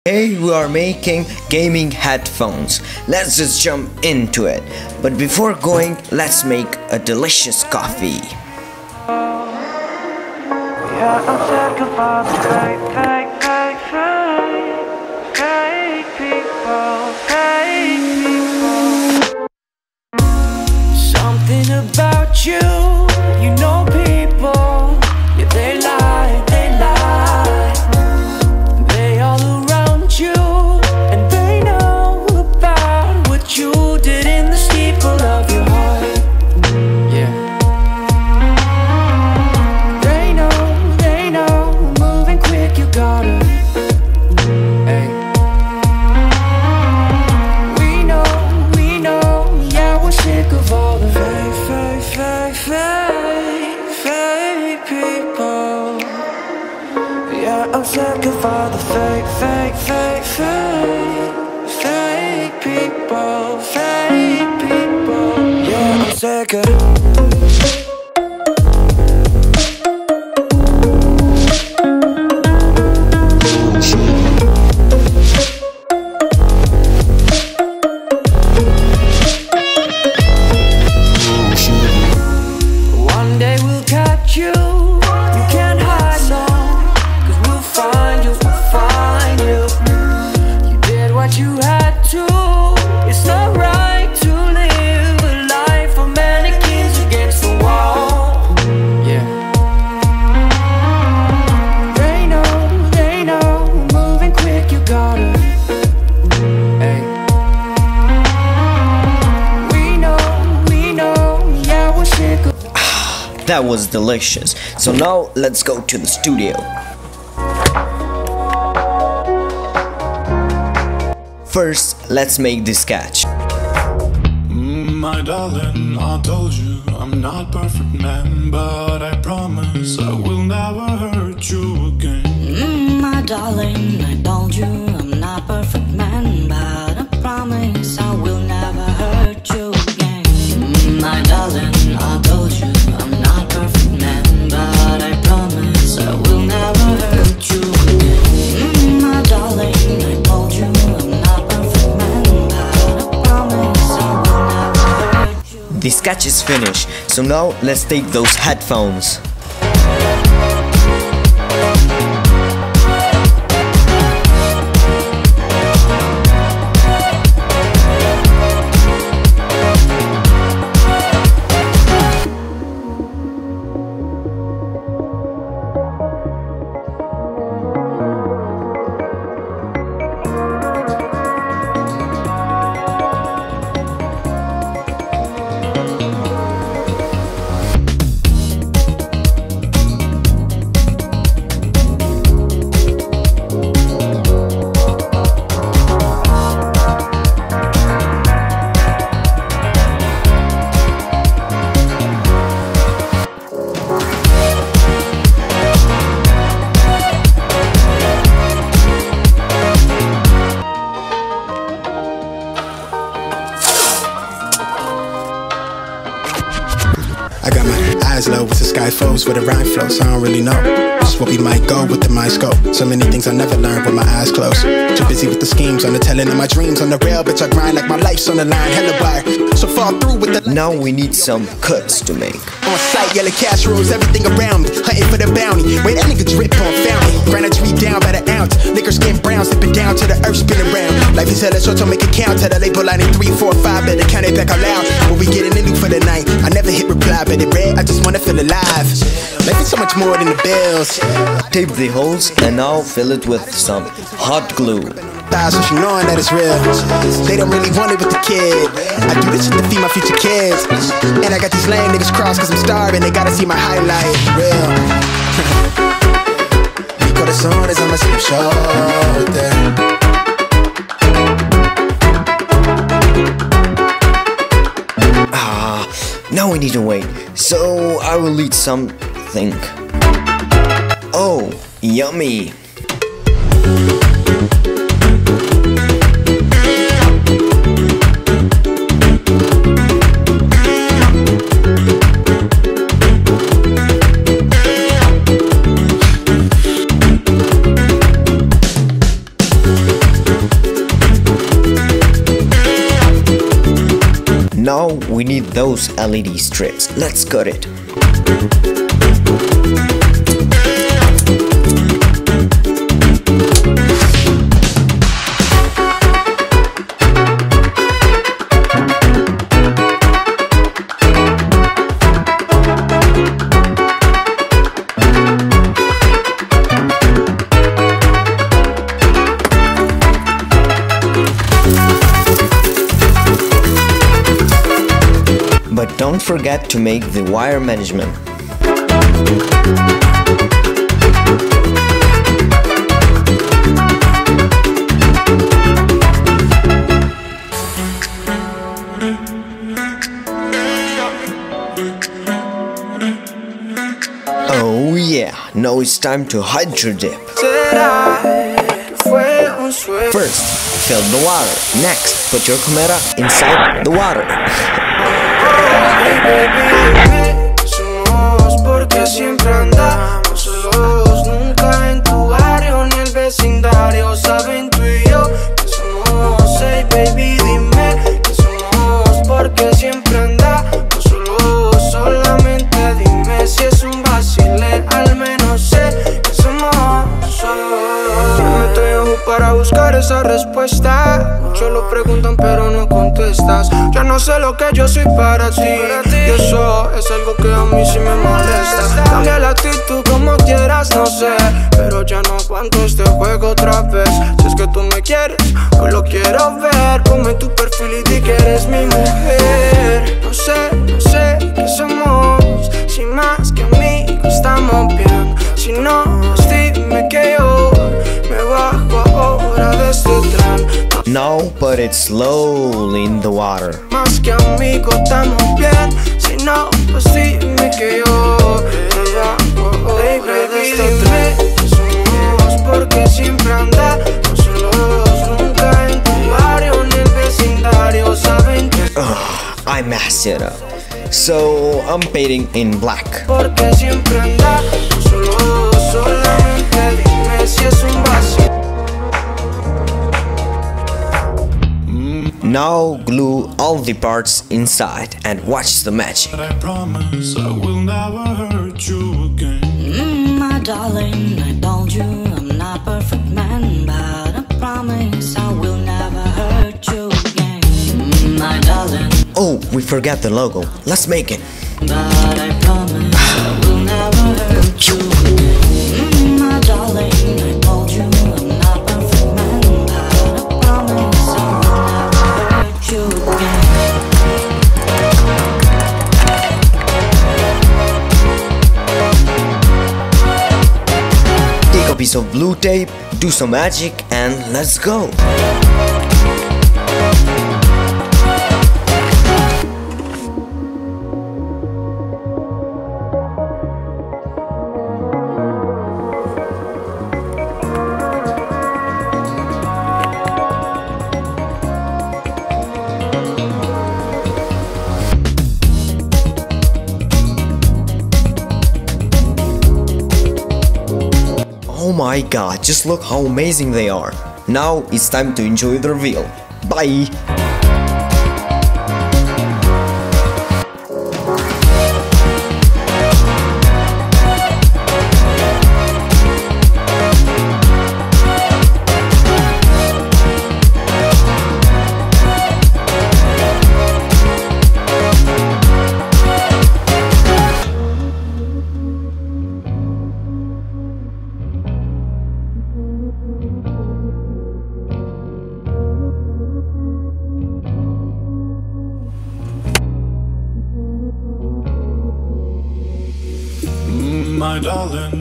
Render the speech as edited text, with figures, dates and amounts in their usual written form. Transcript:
Today we are making gaming headphones. Let's just jump into it. But before going, let's make a delicious coffee. Yeah, I'm sick of all the fake people. Something about you, you know people, yeah, they lie. They all around you, and they know about what you did in the steeple of your heart. Yeah. They know, moving quick, you gotta. Hey. We know, yeah, we're sick of all the fake people. Yeah, I'm sick of all the fake people. Yeah, I'm sick of. One day we'll catch you. You can't hide long, 'cause we'll find you. You did what you had to. It's not right to live a life of mannequins against the wall. Yeah. They know, moving quick, you gotta. Hey. We know, yeah, we're sick of. That was delicious. So now let's go to the studio. First, let's make the sketch. My darling, I told you I'm not perfect man, but I promise I will never hurt you again. My darling, I told you I'm not perfect man, but I promise I will never hurt you again. My darling, I told you I'm not perfect man, but I promise I will never hurt you again. My darling, I told you I'm not perfect man, but I promise I will never hurt you. The sketch is finished. So now let's take those headphones. I got my eyes low with the sky flows, where the rhyme flows, I don't really know just where we might go with the mind scope. So many things I never learned with my eyes closed. Too busy with the schemes, on the telling of my dreams. On the rail, bitch, I grind like my life's on the line. Hella wire, so far through with the. Now we need some cuts to make. On sight, yellow cash rolls, everything around me. Hunting for the bounty, wait, that nigga drip on fountain. Grind a tree down by the ounce. Liquor skin brown, slipping down to the earth, spinning round. Life is hella short, so make it count. Tell the label line in 3, 4, 5, better count it back out loud. What we getting into for the night? I never hit reply, but it read, I just wanna feel alive. Life is so much more than the bills. Tape the holes and now fill it with some hot glue. So she knowing that it's real. They don't really want it with the kid. I do this shit to feed my future kids. And I got these lame niggas crossed cause I'm starving. They gotta see my highlight, real. Mi corazón es on my sleep shoulder. Now we need to wait. So I will eat something. Oh, yummy. Now we need those LED strips. Let's cut it. But don't forget to make the wire management. Oh yeah, now it's time to hydro dip. First, fill the water. Next, put your camera inside the water. Baby, somos porque siempre andamos solos. Nunca en tu barrio ni el vecindario saben tú y yo que somos. Hey baby, dime que somos porque siempre andamos solos. Solamente dime si es un vacile, al menos sé que somos solos. Yo me estoy para buscar esa respuesta. Muchos lo preguntan pero no contestas. Ya no sé lo que yo soy para ti. Y eso es algo que a mí sí me molesta. Cambia la actitud como quieras, no sé, pero ya no aguanto este juego otra vez. Si es que tú me quieres, yo lo quiero ver. Ponme tu perfil y di que eres mi mujer. No sé qué somos. Si más que amigos estamos bien. Si no, pues dime que yo me bajo ahora de este tren. Now put it slowly in the water. Más que amigos estamos bien. Si no, pues dime que yo me bajo ahora de este tren. Somos porque siempre andamos solos. Nunca en tu barrio ni el vecindario saben que I messed it up. So I'm painting in black. Porque siempre andamos solos. Solamente dime si es un vacío. Now glue all the parts inside and watch the magic. But I promise I will never hurt you again. My darling, I told you I'm not perfect man, but I promise I will never hurt you again. My darling, Oh, we forgot the logo. Let's make it. but I promise I will never hurt you again. My darling, I told you I'm not perfect man, but I promise I will never hurt you again. Take a piece of blue tape, do some magic, and let's go. Oh my god, just look how amazing they are. Now it's time to enjoy the reveal. Bye! My darling.